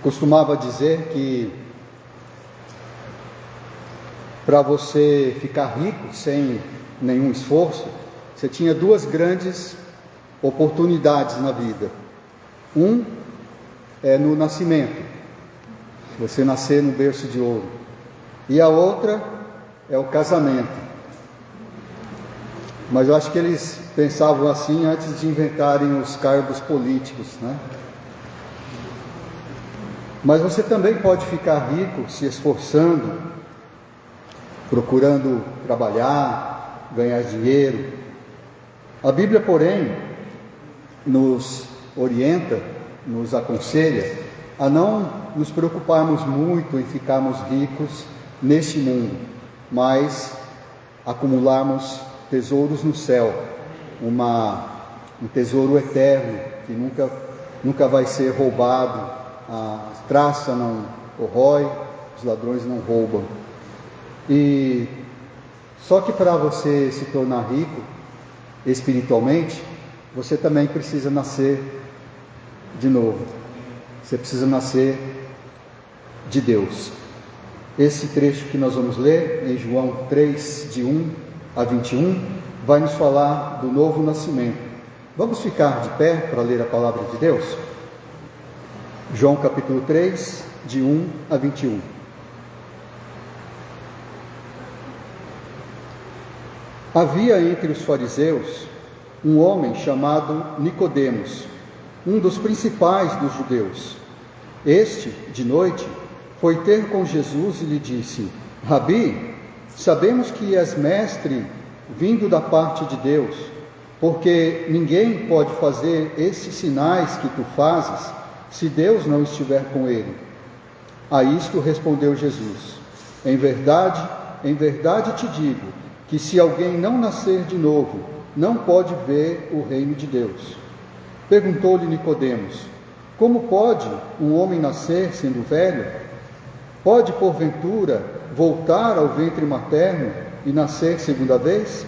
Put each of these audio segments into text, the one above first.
costumava dizer que para você ficar rico sem nenhum esforço, você tinha duas grandes oportunidades na vida. Um é no nascimento, você nascer no berço de ouro, e a outra é o casamento. Mas eu acho que eles pensavam assim antes de inventarem os cargos políticos, né? Mas você também pode ficar rico se esforçando, procurando trabalhar, ganhar dinheiro. A Bíblia, porém, nos orienta, nos aconselha a não nos preocuparmos muito em ficarmos ricos neste mundo, mas acumularmos tesouros no céu, um tesouro eterno que nunca vai ser roubado, a traça não corrói, os ladrões não roubam. E só que para você se tornar rico espiritualmente, você também precisa nascer de novo. Você precisa nascer de Deus. Esse trecho que nós vamos ler em João 3, de 1 a 21, vai nos falar do novo nascimento. Vamos ficar de pé para ler a palavra de Deus? João capítulo 3, de 1 a 21. Havia entre os fariseus um homem chamado Nicodemos, um dos principais dos judeus. Este, de noite, foi ter com Jesus e lhe disse: Rabi, sabemos que és mestre vindo da parte de Deus, porque ninguém pode fazer esses sinais que tu fazes se Deus não estiver com ele. A isto respondeu Jesus: em verdade te digo, que se alguém não nascer de novo, não pode ver o reino de Deus. Perguntou-lhe Nicodemos: como pode um homem nascer sendo velho? Pode, porventura, voltar ao ventre materno e nascer segunda vez?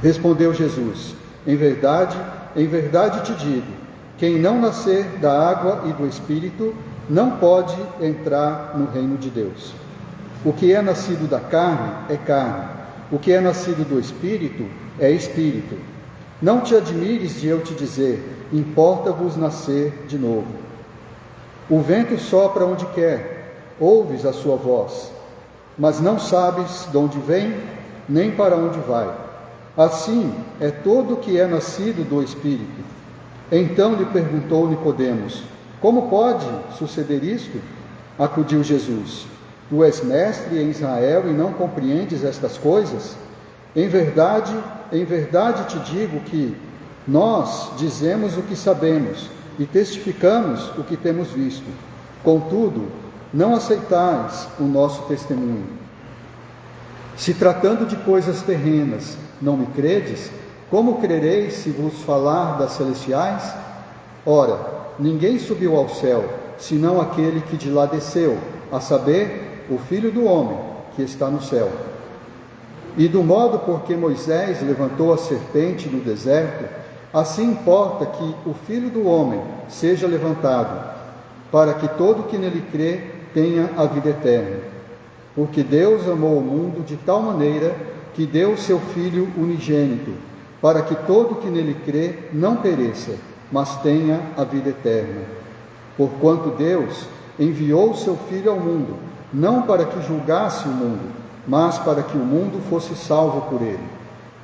Respondeu Jesus: em verdade te digo, quem não nascer da água e do Espírito não pode entrar no reino de Deus. O que é nascido da carne é carne, o que é nascido do Espírito é Espírito. Não te admires de eu te dizer: importa-vos nascer de novo. O vento sopra onde quer, ouves a sua voz, mas não sabes de onde vem, nem para onde vai. Assim é todo o que é nascido do Espírito. Então lhe perguntou Nicodemos: como pode suceder isto? Acudiu Jesus: tu és mestre em Israel e não compreendes estas coisas? Em verdade te digo que nós dizemos o que sabemos e testificamos o que temos visto. Contudo, não aceitais o nosso testemunho. Se tratando de coisas terrenas não me credes, como crereis se vos falar das celestiais? Ora, ninguém subiu ao céu, senão aquele que de lá desceu, a saber, o Filho do homem, que está no céu. E do modo por que Moisés levantou a serpente no deserto, assim importa que o Filho do homem seja levantado, para que todo que nele crê tenha a vida eterna. Porque Deus amou o mundo de tal maneira que deu o seu Filho unigênito, para que todo que nele crê não pereça, mas tenha a vida eterna. Porquanto Deus enviou o seu Filho ao mundo, não para que julgasse o mundo, mas para que o mundo fosse salvo por ele.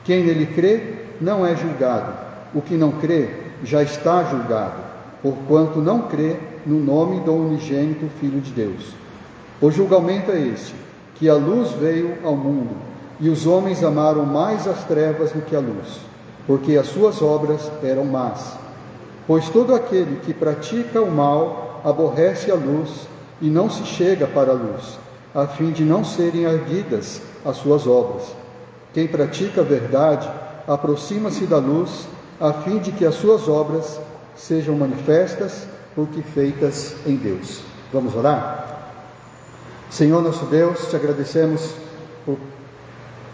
Quem nele crê não é julgado, o que não crê já está julgado, porquanto não crê no nome do unigênito Filho de Deus. O julgamento é este, que a luz veio ao mundo, e os homens amaram mais as trevas do que a luz, porque as suas obras eram más. Pois todo aquele que pratica o mal aborrece a luz e não se chega para a luz, a fim de não serem arguidas as suas obras. Quem pratica a verdade aproxima-se da luz, a fim de que as suas obras sejam manifestas, porque feitas em Deus. Vamos orar? Senhor nosso Deus, te agradecemos por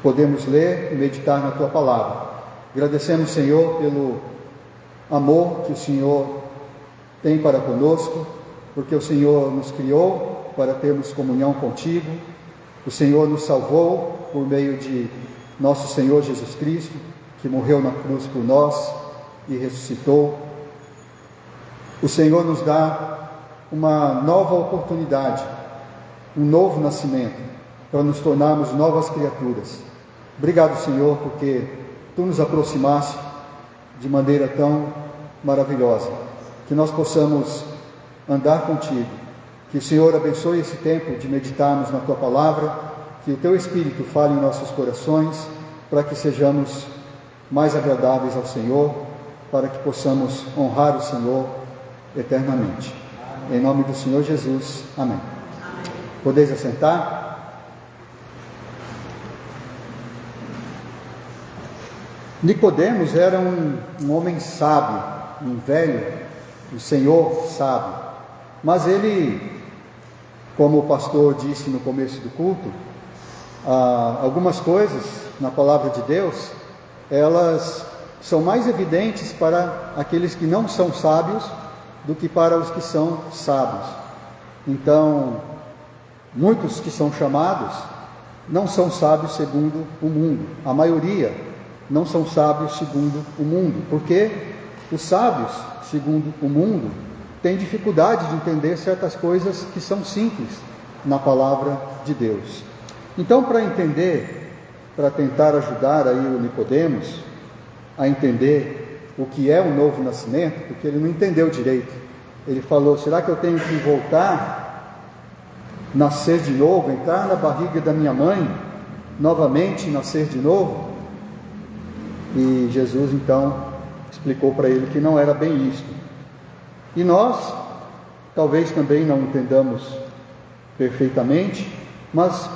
podermos ler e meditar na Tua Palavra. Agradecemos, Senhor, pelo amor que o Senhor tem para conosco, porque o Senhor nos criou para termos comunhão contigo, o Senhor nos salvou por meio de nosso Senhor Jesus Cristo, que morreu na cruz por nós e ressuscitou. O Senhor nos dá uma nova oportunidade, um novo nascimento, para nos tornarmos novas criaturas. Obrigado, Senhor, porque Tu nos aproximaste de maneira tão maravilhosa, que nós possamos andar contigo, que o Senhor abençoe esse tempo de meditarmos na Tua Palavra, que o Teu Espírito fale em nossos corações, para que sejamos mais agradáveis ao Senhor, para que possamos honrar o Senhor eternamente. Em nome do Senhor Jesus, amém. Podeis assentar? Nicodemos era um homem sábio, um velho, um senhor sábio, mas ele, como o pastor disse no começo do culto, algumas coisas na palavra de Deus, elas são mais evidentes para aqueles que não são sábios do que para os que são sábios. Então, muitos que são chamados não são sábios segundo o mundo, a maioria não são sábios segundo o mundo, porque os sábios segundo o mundo têm dificuldade de entender certas coisas que são simples na palavra de Deus. Então, para entender, para tentar ajudar aí o Nicodemos a entender o que é o novo nascimento, porque ele não entendeu direito. Ele falou: será que eu tenho que voltar, nascer de novo, entrar na barriga da minha mãe, novamente nascer de novo? E Jesus então explicou para ele que não era bem isto. E nós, talvez também não entendamos perfeitamente, mas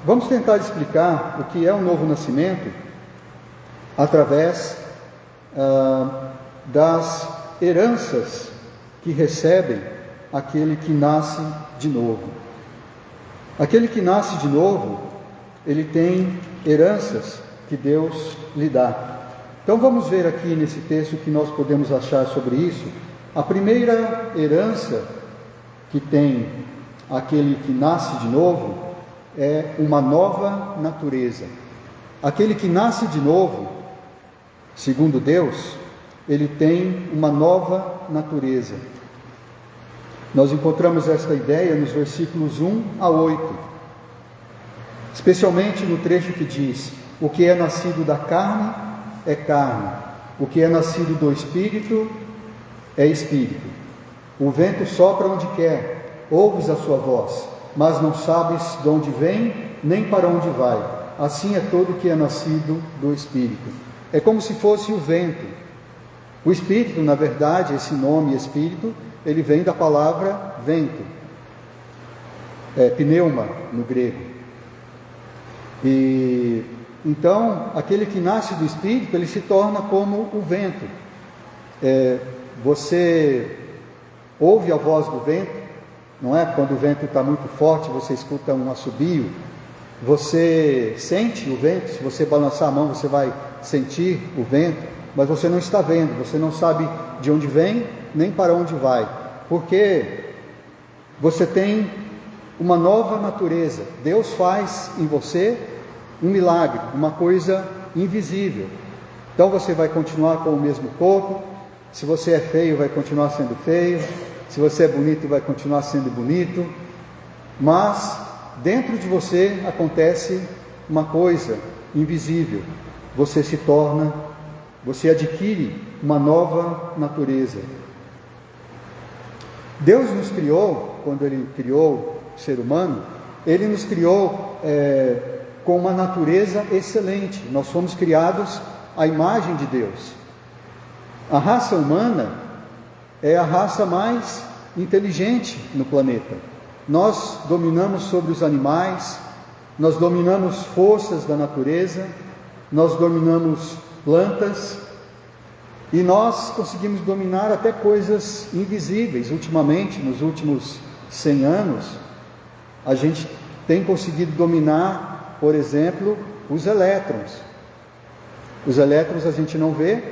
vamos tentar explicar o que é o novo nascimento através das heranças que recebem aquele que nasce de novo. Aquele que nasce de novo, ele tem heranças que Deus lhe dá. Então vamos ver aqui nesse texto o que nós podemos achar sobre isso. A primeira herança que tem aquele que nasce de novo é uma nova natureza. Aquele que nasce de novo, segundo Deus, ele tem uma nova natureza. Nós encontramos esta ideia nos versículos 1 a 8, especialmente no trecho que diz: o que é nascido da carne é carne, o que é nascido do Espírito é Espírito. O vento sopra onde quer, ouves a sua voz, mas não sabes de onde vem, nem para onde vai. Assim é todo que é nascido do Espírito. É como se fosse o vento. O Espírito, na verdade, esse nome Espírito, ele vem da palavra vento, pneuma no grego. E então, aquele que nasce do Espírito, ele se torna como o vento. Você ouve a voz do vento, não é? Quando o vento está muito forte, você escuta um assobio, você sente o vento. Se você balançar a mão, você vai sentir o vento, mas você não está vendo, você não sabe de onde vem, nem para onde vai, porque você tem uma nova natureza. Deus faz em você um milagre, uma coisa invisível. Então você vai continuar com o mesmo corpo. Se você é feio, vai continuar sendo feio. Se você é bonito, vai continuar sendo bonito. Mas dentro de você acontece uma coisa invisível. Você adquire uma nova natureza. Deus nos criou, quando Ele criou o ser humano, Ele nos criou com uma natureza excelente. Nós fomos criados à imagem de Deus. A raça humana é a raça mais inteligente no planeta. Nós dominamos sobre os animais, nós dominamos forças da natureza, nós dominamos plantas, e nós conseguimos dominar até coisas invisíveis. Ultimamente, nos últimos 100 anos, a gente tem conseguido dominar, por exemplo, os elétrons. Os elétrons a gente não vê,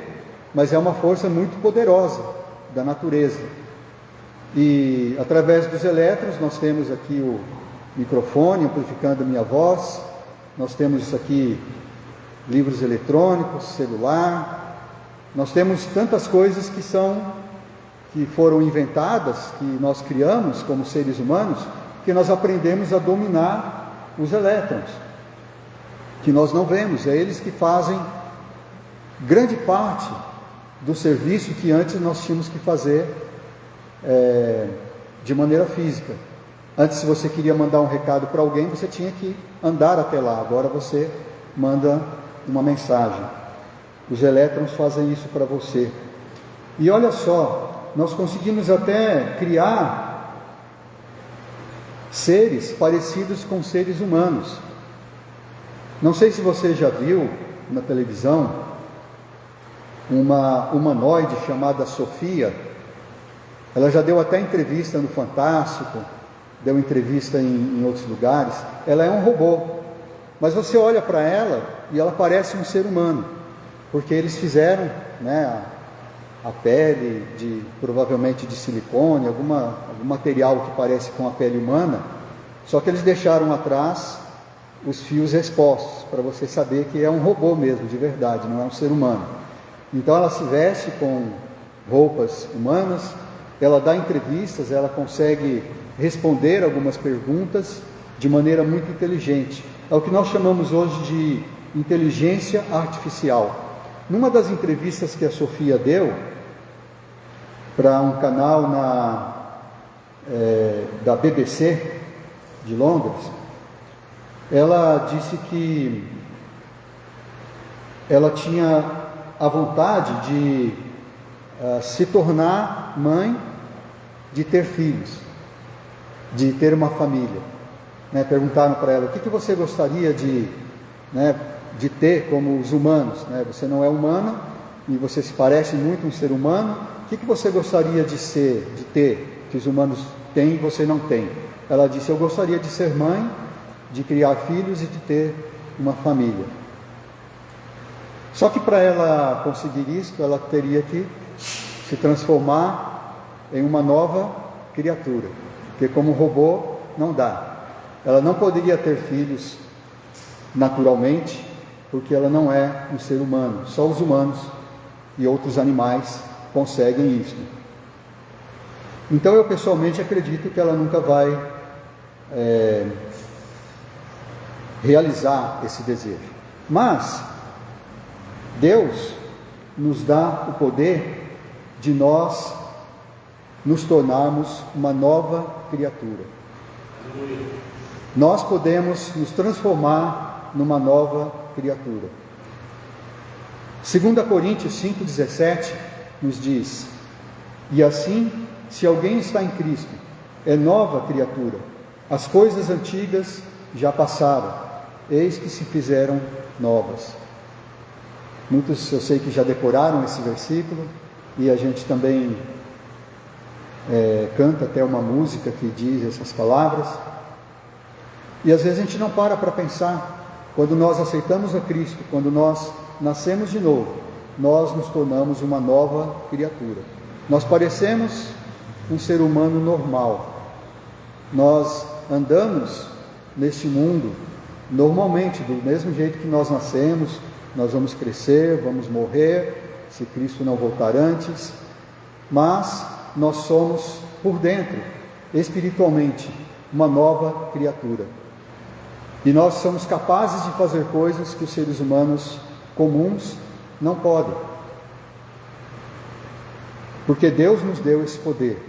mas é uma força muito poderosa da natureza. E através dos elétrons nós temos aqui o microfone amplificando a minha voz, nós temos aqui livros eletrônicos, celular, nós temos tantas coisas que foram inventadas, que nós criamos como seres humanos, que nós aprendemos a dominar os elétrons, que nós não vemos, é eles que fazem grande parte do serviço que antes nós tínhamos que fazer de maneira física. Antes, se você queria mandar um recado para alguém, você tinha que andar até lá. Agora você manda uma mensagem. Os elétrons fazem isso para você. E olha só, nós conseguimos até criar seres parecidos com seres humanos. Não sei se você já viu na televisão uma humanoide chamada Sofia. Ela já deu até entrevista no Fantástico, deu entrevista em outros lugares. Ela é um robô, mas você olha para ela e ela parece um ser humano, porque eles fizeram, a pele provavelmente de silicone, algum material que parece com a pele humana, só que eles deixaram atrás os fios expostos, para você saber que é um robô mesmo, de verdade, não é um ser humano. Então ela se veste com roupas humanas, ela dá entrevistas, ela consegue responder algumas perguntas de maneira muito inteligente. É o que nós chamamos hoje de inteligência artificial. Numa das entrevistas que a Sofia deu para um canal da BBC de Londres, ela disse que ela tinha a vontade de se tornar mãe, de ter filhos, de ter uma família. Perguntaram para ela: o que você gostaria de ter como os humanos? Você não é humana e você se parece muito um ser humano. O que você gostaria de ser, de ter, que os humanos têm e você não tem? Ela disse: eu gostaria de ser mãe, de criar filhos e de ter uma família. Só que para ela conseguir isso, ela teria que se transformar em uma nova criatura, porque como robô não dá. Ela não poderia ter filhos naturalmente, porque ela não é um ser humano. Só os humanos e outros animais conseguem isso. Então eu pessoalmente acredito que ela nunca vai realizar esse desejo. Mas Deus nos dá o poder de nós nos tornarmos uma nova criatura. Nós podemos nos transformar numa nova criatura. 2 Coríntios 5,17 nos diz: e assim, se alguém está em Cristo, é nova criatura. As coisas antigas já passaram, eis que se fizeram novas. Muitos eu sei que já decoraram esse versículo, e a gente também canta até uma música que diz essas palavras. E às vezes a gente não para pensar. Quando nós aceitamos a Cristo, quando nós nascemos de novo, nós nos tornamos uma nova criatura. Nós parecemos um ser humano normal. Nós andamos neste mundo normalmente, do mesmo jeito que nós nascemos. Nós vamos crescer, vamos morrer, se Cristo não voltar antes, mas nós somos, por dentro, espiritualmente, uma nova criatura. E nós somos capazes de fazer coisas que os seres humanos comuns não podem. Porque Deus nos deu esse poder.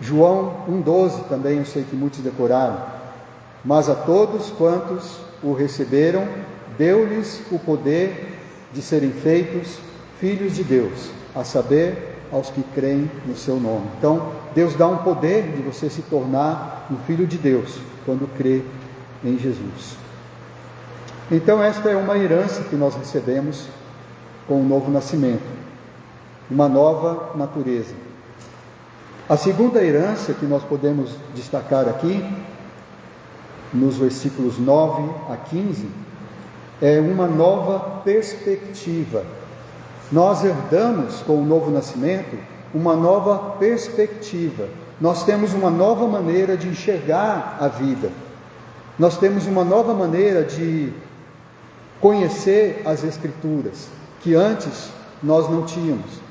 João 1,12 também, eu sei que muitos decoraram. Mas a todos quantos o receberam, deu-lhes o poder de serem feitos filhos de Deus, a saber, aos que creem no seu nome. Então, Deus dá um poder de você se tornar um filho de Deus, quando crê em Jesus. Então, esta é uma herança que nós recebemos com o novo nascimento, uma nova natureza. A segunda herança que nós podemos destacar aqui, nos versículos 9 a 15, é uma nova perspectiva. Nós herdamos com o novo nascimento uma nova perspectiva. nós temos uma nova maneira de enxergar a vida. Nós temos uma nova maneira de conhecer as Escrituras, que antes nós não tínhamos.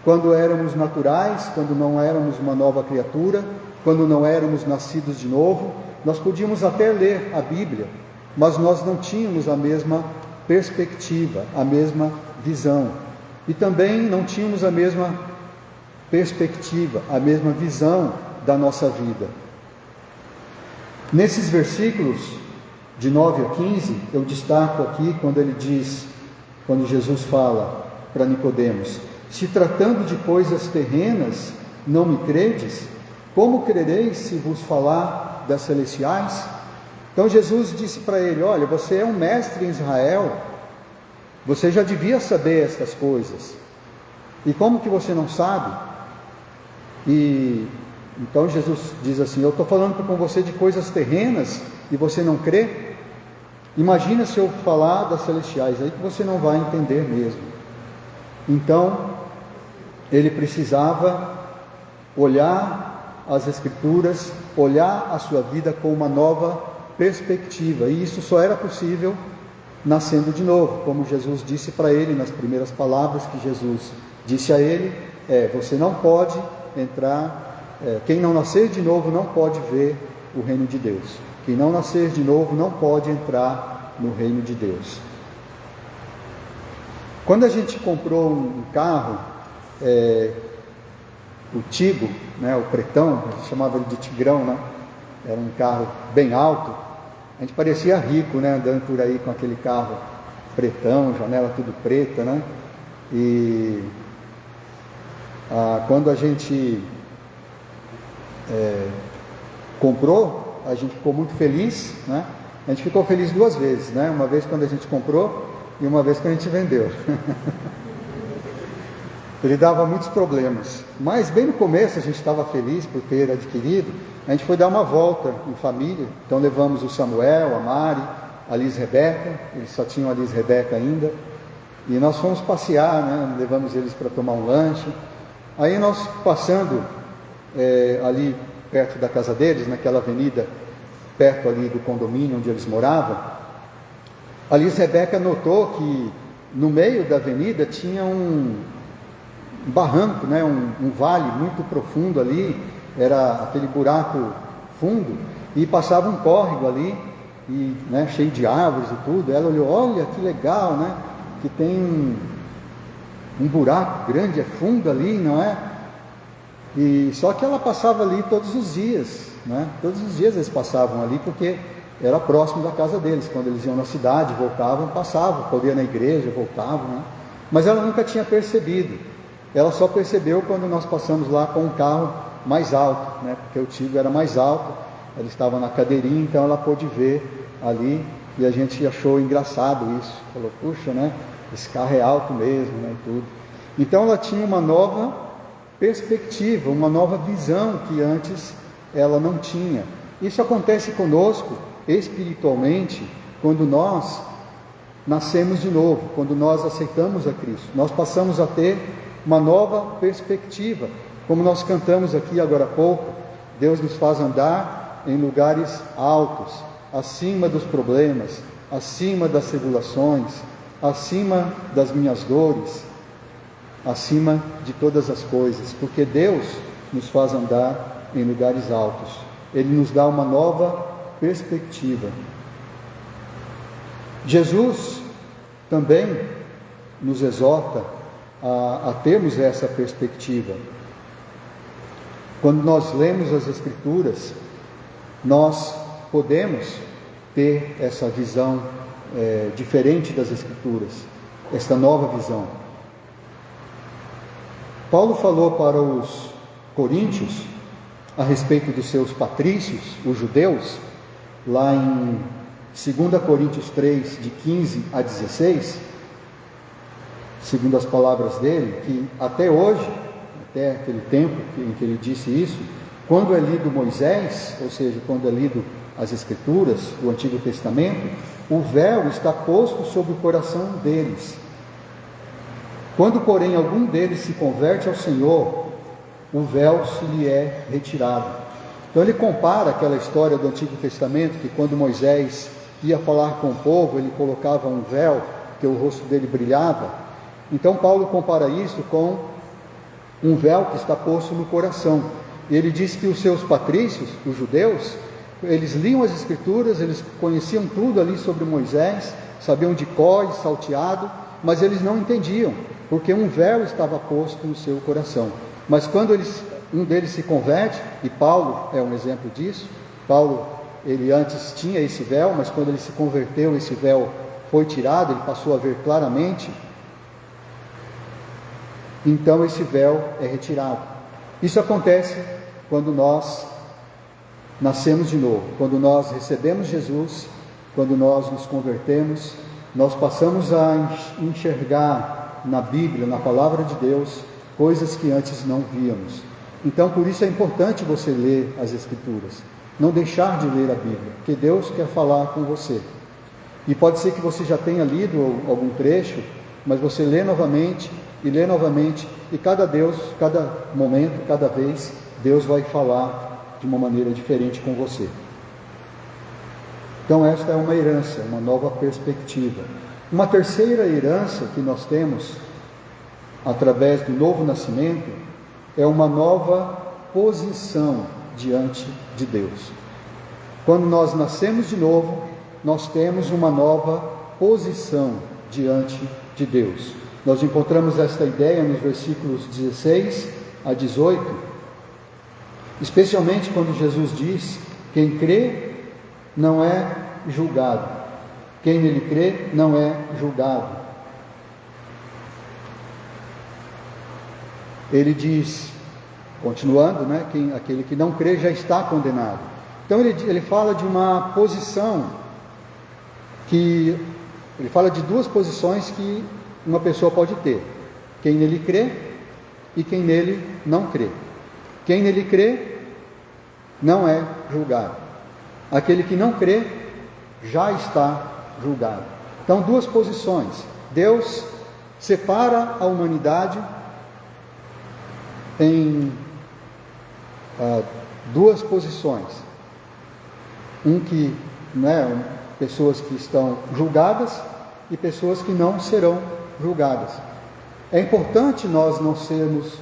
Quando éramos naturais, quando não éramos uma nova criatura, quando não éramos nascidos de novo, nós podíamos até ler a Bíblia, mas nós não tínhamos a mesma perspectiva, a mesma visão. E também não tínhamos a mesma perspectiva, a mesma visão da nossa vida. Nesses versículos de 9 a 15, eu destaco aqui quando Jesus fala para Nicodemos: se tratando de coisas terrenas, não me credes? Como crereis se vos falar das celestiais? Então Jesus disse para ele: olha, você é um mestre em Israel, você já devia saber estas coisas, e como que você não sabe? E então Jesus diz assim: eu estou falando com você de coisas terrenas e você não crê? Imagina se eu falar das celestiais, aí que você não vai entender mesmo. Então ele precisava olhar as Escrituras, olhar a sua vida com uma nova perspectiva, e isso só era possível nascendo de novo, como Jesus disse para ele nas primeiras palavras que Jesus disse a ele: você não pode entrar, quem não nascer de novo não pode ver o reino de Deus. Quem não nascer de novo não pode entrar no reino de Deus. Quando a gente comprou um carro, o Tigo, né, o pretão, a gente chamava ele de Tigrão, né? Era um carro bem alto, a gente parecia rico, né, andando por aí com aquele carro pretão, janela tudo preta, né? E quando a gente comprou, a gente ficou muito feliz, né? A gente ficou feliz duas vezes, né? Uma vez quando a gente comprou e uma vez quando a gente vendeu. Ele dava muitos problemas, mas bem no começo a gente estava feliz por ter adquirido. A gente foi dar uma volta em família, então levamos o Samuel, a Mari, a Liz Rebeca, eles só tinham a Liz Rebeca ainda, e nós fomos passear, né? Levamos eles para tomar um lanche. Aí nós passando ali perto da casa deles, naquela avenida perto ali do condomínio onde eles moravam, a Liz Rebeca notou que no meio da avenida tinha um barranco, né? um vale muito profundo ali, era aquele buraco fundo, e passava um córrego ali, e, né, cheio de árvores e tudo. Ela olhou: olha que legal, né? Que tem um buraco grande, é fundo ali, não é? E só que ela passava ali todos os dias, né? Todos os dias eles passavam ali, porque era próximo da casa deles. Quando eles iam na cidade, voltavam, passavam, corriam na igreja, voltavam, né? Mas ela nunca tinha percebido. Ela só percebeu quando nós passamos lá com um carro mais alto, né? Porque o Tigo era mais alto, ela estava na cadeirinha, então ela pôde ver ali, e a gente achou engraçado isso. Falou: puxa, né? Esse carro é alto mesmo, né? E tudo. Então ela tinha uma nova perspectiva, uma nova visão que antes ela não tinha. Isso acontece conosco espiritualmente quando nós nascemos de novo, quando nós aceitamos a Cristo. Nós passamos a ter uma nova perspectiva, como nós cantamos aqui agora há pouco. Deus nos faz andar em lugares altos, acima dos problemas, acima das tribulações, acima das minhas dores, acima de todas as coisas, porque Deus nos faz andar em lugares altos. Ele nos dá uma nova perspectiva. Jesus também nos exorta a termos essa perspectiva. Quando nós lemos as Escrituras, nós podemos ter essa visão diferente das Escrituras, esta nova visão. Paulo falou para os coríntios a respeito dos seus patrícios, os judeus, lá em 2 Coríntios 3, de 15 a 16, segundo as palavras dele, que até hoje, até aquele tempo em que ele disse isso, quando é lido Moisés, ou seja, quando é lido as Escrituras, o Antigo Testamento, o véu está posto sobre o coração deles. Quando, porém, algum deles se converte ao Senhor, o véu se lhe é retirado. Então ele compara aquela história do Antigo Testamento, que quando Moisés ia falar com o povo, ele colocava um véu, que o rosto dele brilhava. Então Paulo compara isso com um véu que está posto no coração. E ele diz que os seus patrícios, os judeus, eles liam as Escrituras, eles conheciam tudo ali sobre Moisés, sabiam de cor e salteado, mas eles não entendiam, porque um véu estava posto no seu coração. Mas quando um deles se converte, e Paulo é um exemplo disso, Paulo, ele antes tinha esse véu, mas quando ele se converteu, esse véu foi tirado, ele passou a ver claramente, então esse véu é retirado. Isso acontece quando nós nascemos de novo, quando nós recebemos Jesus, quando nós nos convertemos, nós passamos a enxergar na Bíblia, na Palavra de Deus, coisas que antes não víamos. Então, por isso é importante você ler as Escrituras, não deixar de ler a Bíblia, porque Deus quer falar com você. E pode ser que você já tenha lido algum trecho, mas você lê novamente, e cada momento, cada vez, Deus vai falar de uma maneira diferente com você. Então esta é uma herança, uma nova perspectiva. Uma terceira herança que nós temos, através do novo nascimento, é uma nova posição diante de Deus. Quando nós nascemos de novo, nós temos uma nova posição diante de Deus. Nós encontramos esta ideia nos versículos 16 a 18, especialmente quando Jesus diz: quem crê não é julgado, quem nele crê não é julgado. Ele diz, continuando, aquele que não crê já está condenado. Então ele fala de uma posição ele fala de duas posições que uma pessoa pode ter: quem nele crê e quem nele não crê. Quem nele crê não é julgado. Aquele que não crê já está julgado. Então, duas posições. Deus separa a humanidade em duas posições. Pessoas que estão julgadas e pessoas que não serão julgadas. É importante nós não sermos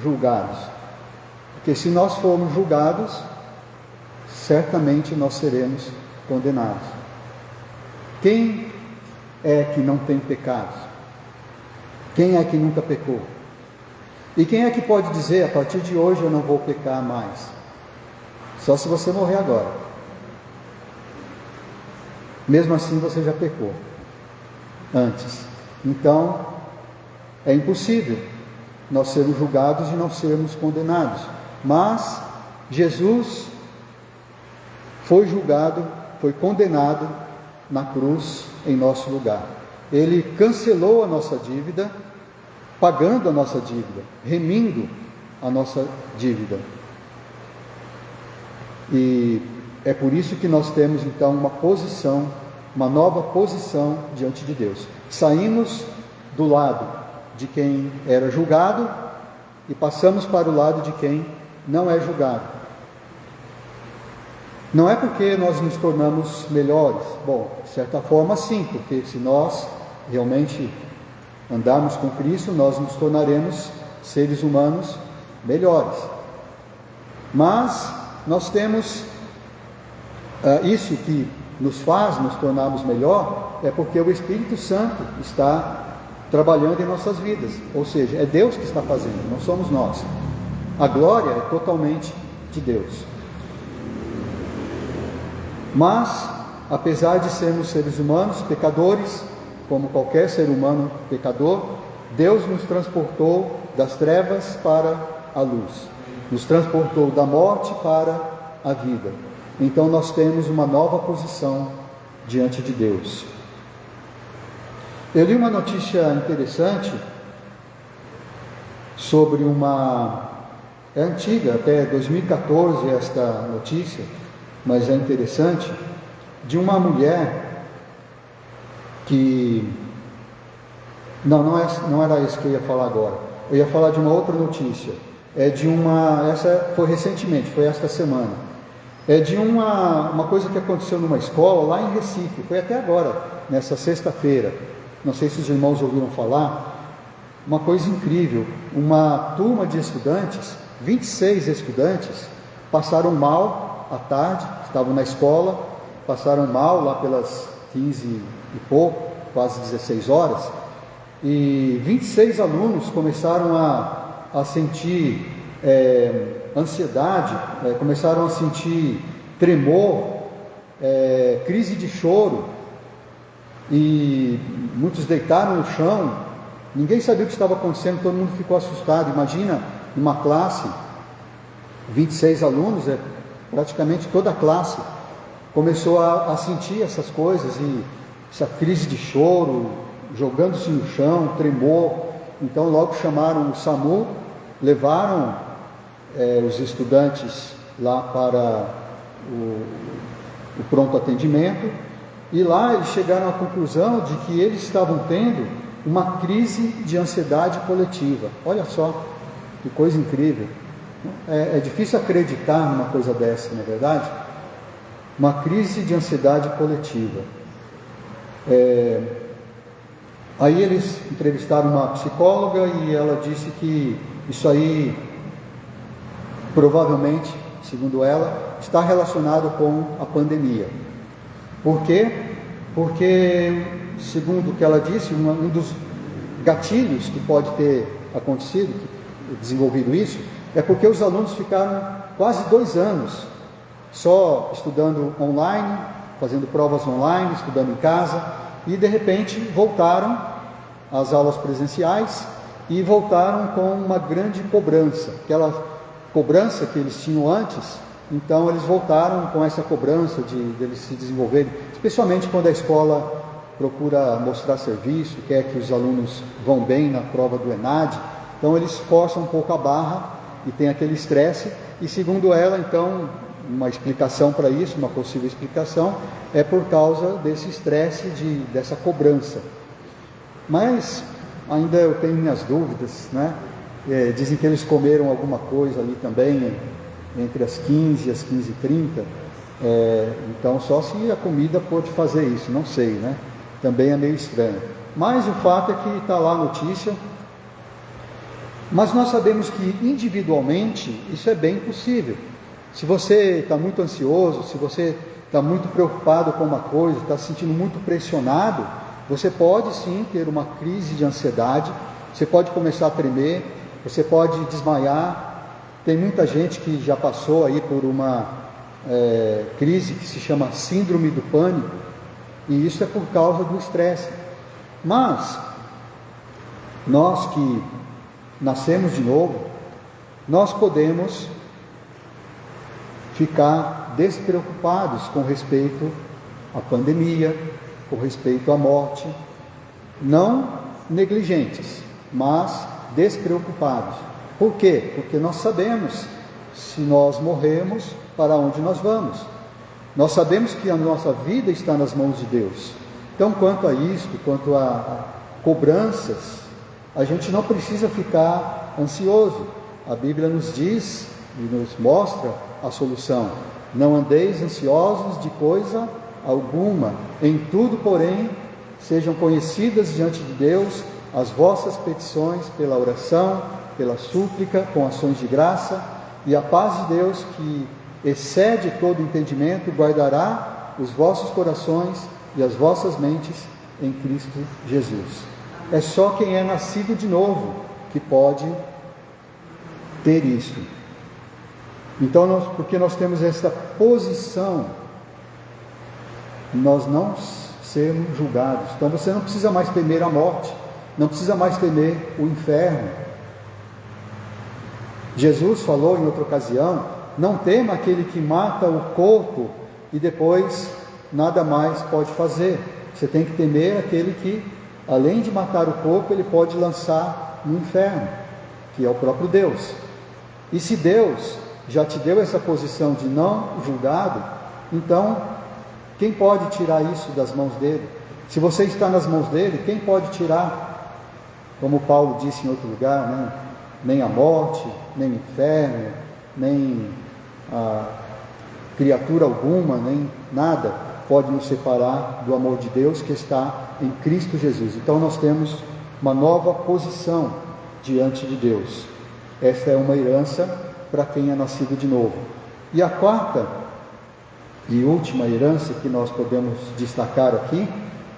julgados, porque se nós formos julgados, certamente nós seremos condenados. Quem é que não tem pecados? Quem é que nunca pecou? E quem é que pode dizer: a partir de hoje eu não vou pecar mais? Só se você morrer agora. Mesmo assim você já pecou antes. Então é impossível nós sermos julgados e não sermos condenados. Mas Jesus foi julgado, foi condenado na cruz em nosso lugar. Ele cancelou a nossa dívida, pagando a nossa dívida, remindo a nossa dívida. E é por isso que nós temos então uma nova posição diante de Deus. Saímos do lado de quem era julgado e passamos para o lado de quem não é julgado. Não é porque nós nos tornamos melhores. Bom, de certa forma sim, porque se nós realmente andarmos com Cristo, nós nos tornaremos seres humanos melhores. Mas nós temos isso que nos faz nos tornarmos melhor, é porque o Espírito Santo está trabalhando em nossas vidas. Ou seja, é Deus que está fazendo, não somos nós. A glória é totalmente de Deus. Mas, apesar de sermos seres humanos pecadores, como qualquer ser humano pecador, Deus nos transportou das trevas para a luz, nos transportou da morte para a vida. Então nós temos uma nova posição diante de Deus. Eu li uma notícia interessante sobre é antiga, até 2014 esta notícia, mas é interessante, de uma mulher que... Não era isso que eu ia falar agora. Eu ia falar de uma outra notícia. essa foi recentemente, foi esta semana, de uma coisa que aconteceu numa escola lá em Recife, foi até agora, nessa sexta-feira, não sei se os irmãos ouviram falar, uma coisa incrível, uma turma de estudantes, 26 estudantes, passaram mal à tarde, estavam na escola, passaram mal lá pelas 15 e pouco, quase 16 horas, e 26 alunos começaram a sentir ansiedade, começaram a sentir tremor, crise de choro, e muitos deitaram no chão, ninguém sabia o que estava acontecendo, todo mundo ficou assustado. Imagina uma classe, 26 alunos, praticamente toda a classe começou a sentir essas coisas, e essa crise de choro, jogando-se no chão, tremor. Então logo chamaram o SAMU, levaram os estudantes lá para o pronto atendimento, e lá eles chegaram à conclusão de que eles estavam tendo uma crise de ansiedade coletiva. Olha só, que coisa incrível. É difícil acreditar numa coisa dessa, não é verdade? Uma crise de ansiedade coletiva. Aí eles entrevistaram uma psicóloga e ela disse que isso aí provavelmente, segundo ela, está relacionado com a pandemia. Por quê? Porque, segundo o que ela disse, um dos gatilhos que pode ter acontecido, desenvolvido isso, é porque os alunos ficaram quase 2 anos só estudando online, fazendo provas online, estudando em casa, e de repente voltaram às aulas presenciais e voltaram com uma grande cobrança, aquela cobrança que eles tinham antes. Então eles voltaram com essa cobrança de eles se desenvolverem, especialmente quando a escola procura mostrar serviço, quer que os alunos vão bem na prova do ENAD, então eles forçam um pouco a barra e tem aquele estresse. E segundo ela, então, uma explicação para isso, uma possível explicação, é por causa desse estresse, dessa cobrança. Mas ainda eu tenho minhas dúvidas, né? Dizem que eles comeram alguma coisa ali também, entre as 15 e as 15h30, então só se a comida pôde fazer isso, não sei, né? Também é meio estranho. Mas o fato é que está lá a notícia. Mas nós sabemos que individualmente isso é bem possível. Se você está muito ansioso, se você está muito preocupado com uma coisa, está se sentindo muito pressionado, você pode sim ter uma crise de ansiedade, você pode começar a tremer, você pode desmaiar. Tem muita gente que já passou aí por uma crise que se chama síndrome do pânico, e isso é por causa do estresse. Mas nós que nascemos de novo, nós podemos ficar despreocupados com respeito à pandemia, com respeito à morte, não negligentes, mas despreocupados. Por quê? Porque nós sabemos, se nós morrermos, para onde nós vamos. Nós sabemos que a nossa vida está nas mãos de Deus. Então, quanto a isto, quanto a cobranças, a gente não precisa ficar ansioso. A Bíblia nos diz e nos mostra a solução. Não andeis ansiosos de coisa alguma, em tudo, porém, sejam conhecidas diante de Deus as vossas petições pela oração, pela súplica, com ações de graça, e a paz de Deus, que excede todo entendimento, guardará os vossos corações e as vossas mentes em Cristo Jesus. É só quem é nascido de novo que pode ter isto. Então, porque nós temos essa posição, nós não sermos julgados. Então você não precisa mais temer a morte, não precisa mais temer o inferno. Jesus falou em outra ocasião: não tema aquele que mata o corpo e depois nada mais pode fazer. Você tem que temer aquele que, além de matar o corpo, ele pode lançar no inferno, que é o próprio Deus. E se Deus já te deu essa posição de não julgado, então quem pode tirar isso das mãos dele? Se você está nas mãos dele, quem pode tirar? Como Paulo disse em outro lugar, né? nem a morte, nem o inferno, nem a criatura alguma, nem nada pode nos separar do amor de Deus que está em Cristo Jesus. Então nós temos uma nova posição diante de Deus. Esta é uma herança para quem é nascido de novo. E a quarta e última herança que nós podemos destacar aqui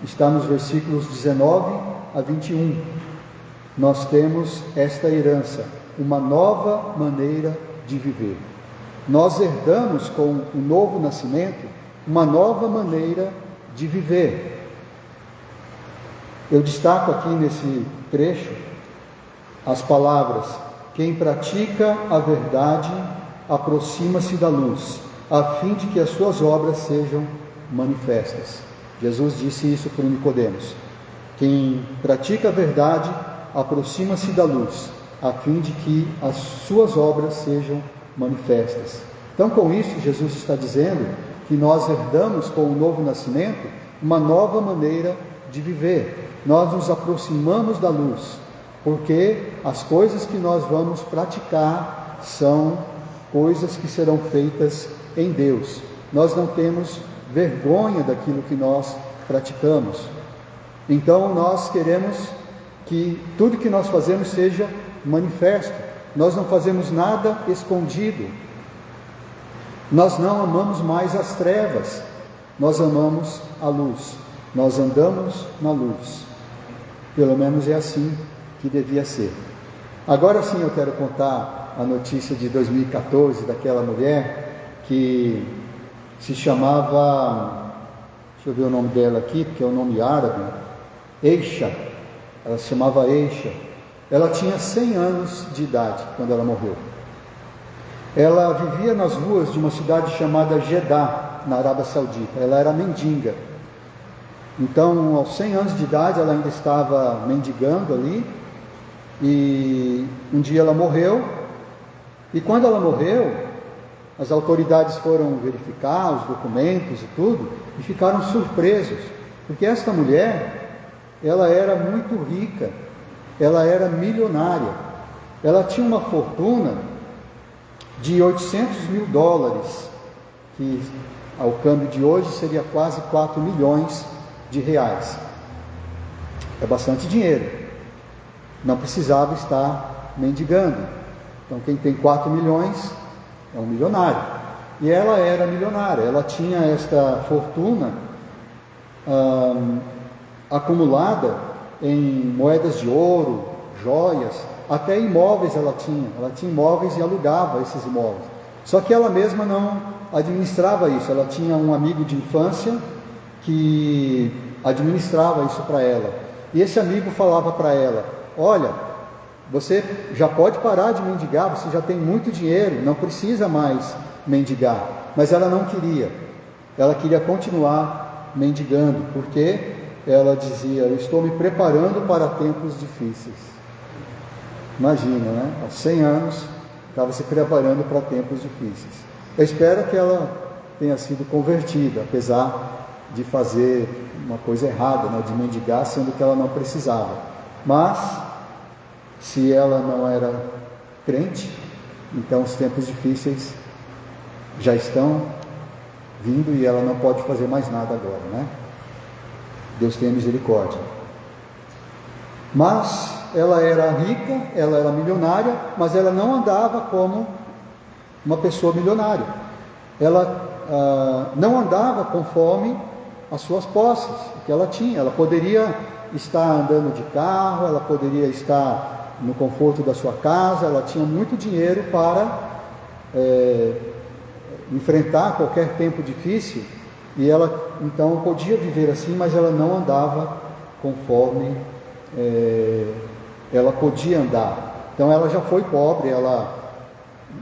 está nos versículos 19 a 21. Nós temos esta herança, uma nova maneira de viver. Nós herdamos com o novo nascimento uma nova maneira de viver. Eu destaco aqui nesse trecho as palavras: quem pratica a verdade aproxima-se da luz, a fim de que as suas obras sejam manifestas. Jesus disse isso para Nicodemos. Quem pratica a verdade aproxima-se da luz, a fim de que as suas obras sejam manifestas. Então, com isso, Jesus está dizendo que nós herdamos com o novo nascimento uma nova maneira de viver. Nós nos aproximamos da luz, porque as coisas que nós vamos praticar são coisas que serão feitas em Deus. Nós não temos vergonha daquilo que nós praticamos. Então nós queremos que tudo que nós fazemos seja manifesto. Nós não fazemos nada escondido. Nós não amamos mais as trevas, nós amamos a luz. Nós andamos na luz. Pelo menos é assim que devia ser. Agora sim eu quero contar a notícia de 2014 daquela mulher que se chamava, deixa eu ver o nome dela aqui, porque é um nome árabe, Eixa. Ela se chamava Eixa. Ela tinha 100 anos de idade quando ela morreu. Ela vivia nas ruas de uma cidade chamada Jeddah, na Arábia Saudita. Ela era mendiga. Então, aos 100 anos de idade, ela ainda estava mendigando ali. E um dia ela morreu. E quando ela morreu, as autoridades foram verificar os documentos e tudo, e ficaram surpresos, porque esta mulher, ela era muito rica, ela era milionária, ela tinha uma fortuna de $800 mil, que ao câmbio de hoje seria quase 4 milhões de reais. É bastante dinheiro, não precisava estar mendigando. Então quem tem 4 milhões é um milionário. E ela era milionária, ela tinha esta fortuna acumulada em moedas de ouro, joias, até imóveis ela tinha imóveis e alugava esses imóveis. Só que ela mesma não administrava isso, ela tinha um amigo de infância que administrava isso para ela. E esse amigo falava para ela: olha, você já pode parar de mendigar, você já tem muito dinheiro, não precisa mais mendigar. Mas ela não queria, ela queria continuar mendigando, porque ela dizia: eu estou me preparando para tempos difíceis. Imagina, né? Aos 100 anos, estava se preparando para tempos difíceis. Eu espero que ela tenha sido convertida, apesar de fazer uma coisa errada, né? De mendigar, sendo que ela não precisava. Mas se ela não era crente, então os tempos difíceis já estão vindo e ela não pode fazer mais nada agora, né? Deus tenha misericórdia. Mas ela era rica, ela era milionária, mas ela não andava como uma pessoa milionária. Ela não andava conforme as suas posses que ela tinha. Ela poderia estar andando de carro, ela poderia estar no conforto da sua casa, ela tinha muito dinheiro para enfrentar qualquer tempo difícil, e ela então podia viver assim, mas ela não andava conforme ela podia andar. Então ela já foi pobre, ela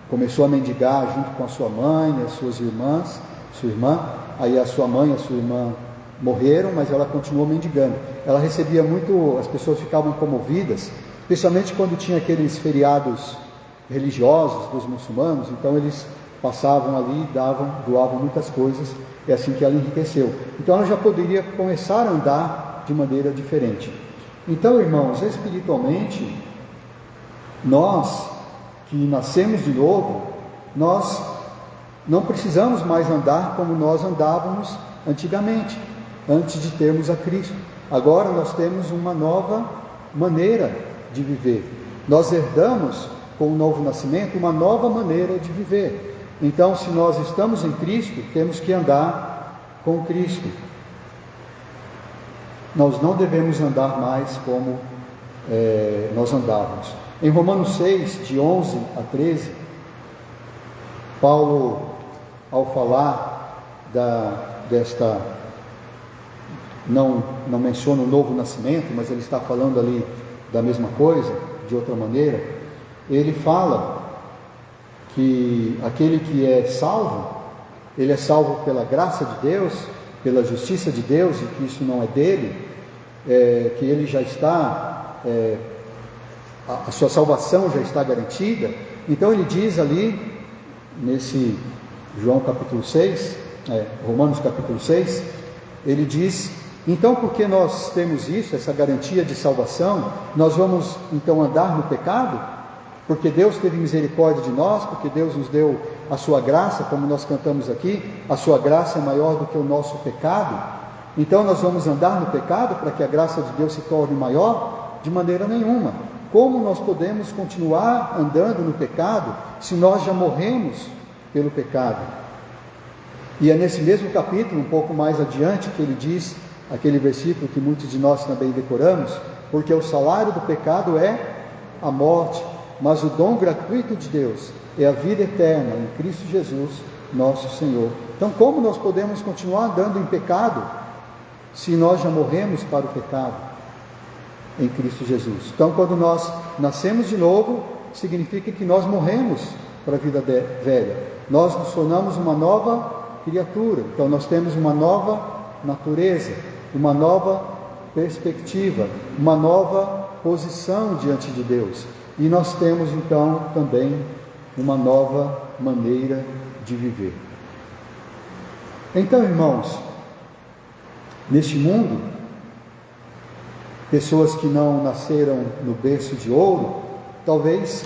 começou a mendigar junto com a sua mãe, as suas irmãs, sua irmã, aí a sua mãe e a sua irmã morreram, mas ela continuou mendigando. Ela recebia muito, as pessoas ficavam comovidas, especialmente quando tinha aqueles feriados religiosos dos muçulmanos, então eles passavam ali, doavam muitas coisas, é assim que ela enriqueceu. Então ela já poderia começar a andar de maneira diferente. Então, irmãos, espiritualmente, Nós que nascemos de novo, nós não precisamos mais andar como nós andávamos antigamente, antes de termos a Cristo. Agora nós temos uma nova maneira de viver. Nós herdamos com o novo nascimento uma nova maneira de viver. Então, se nós estamos em Cristo, temos que andar com Cristo. Nós não devemos andar mais como nós andávamos. Em Romanos 6, de 11 a 13, Paulo, ao falar não menciona o novo nascimento, mas ele está falando ali da mesma coisa, de outra maneira. Ele fala que aquele que é salvo, ele é salvo pela graça de Deus, pela justiça de Deus, e que isso não é dele, que ele já está, a sua salvação já está garantida. Então ele diz ali, nesse Romanos capítulo 6, ele diz: então, porque nós temos isso, essa garantia de salvação, nós vamos então andar no pecado? Porque Deus teve misericórdia de nós, porque Deus nos deu a sua graça, como nós cantamos aqui, a sua graça é maior do que o nosso pecado. Então nós vamos andar no pecado para que a graça de Deus se torne maior? De maneira nenhuma. Como nós podemos continuar andando no pecado se nós já morremos pelo pecado? E é nesse mesmo capítulo, um pouco mais adiante, que ele diz aquele versículo que muitos de nós também decoramos: porque o salário do pecado é a morte, mas o dom gratuito de Deus é a vida eterna em Cristo Jesus, nosso Senhor. Então, como nós podemos continuar andando em pecado se nós já morremos para o pecado em Cristo Jesus? Então, quando nós nascemos de novo, significa que nós morremos para a vida velha. Nós nos tornamos uma nova criatura. Então, nós temos uma nova natureza, uma nova perspectiva, uma nova posição diante de Deus. E nós temos então também uma nova maneira de viver. Então, irmãos, neste mundo, pessoas que não nasceram no berço de ouro, talvez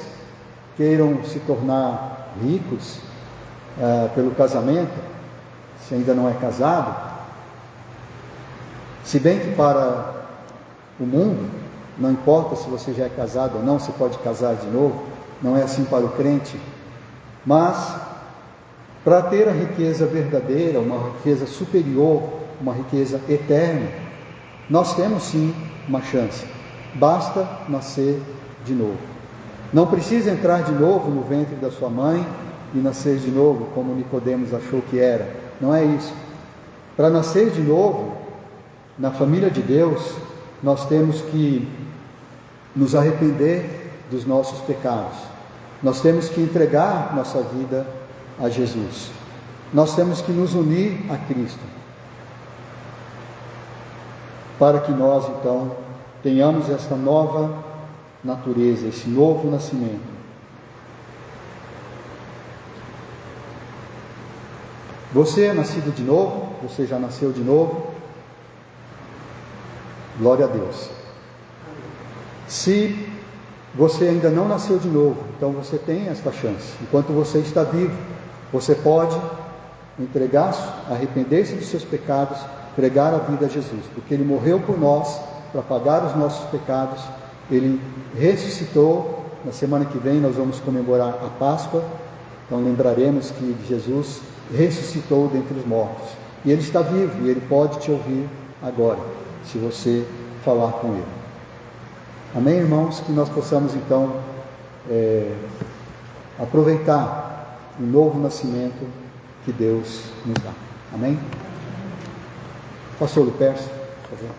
queiram se tornar ricos pelo casamento, se ainda não é casado. Se bem que para o mundo, não importa se você já é casado ou não, você pode casar de novo, não é assim para o crente. Mas, para ter a riqueza verdadeira, uma riqueza superior, uma riqueza eterna, nós temos sim uma chance. Basta nascer de novo. Não precisa entrar de novo no ventre da sua mãe e nascer de novo, como Nicodemos achou que era. Não é isso. Para nascer de novo, na família de Deus, nós temos que nos arrepender dos nossos pecados. Nós temos que entregar nossa vida a Jesus. Nós temos que nos unir a Cristo, para que nós então tenhamos esta nova natureza, esse novo nascimento. Você é nascido de novo? Você já nasceu de novo? Glória a Deus. Se você ainda não nasceu de novo, então você tem esta chance. Enquanto você está vivo, você pode arrepender-se dos seus pecados, entregar a vida a Jesus, porque Ele morreu por nós para pagar os nossos pecados. Ele ressuscitou. Na semana que vem nós vamos comemorar a Páscoa, então lembraremos que Jesus ressuscitou dentre os mortos, e Ele está vivo, e Ele pode te ouvir agora, se você falar com Ele. Amém, irmãos? Que nós possamos então aproveitar o novo nascimento que Deus nos dá. Amém? Pastor Lupercio, por favor.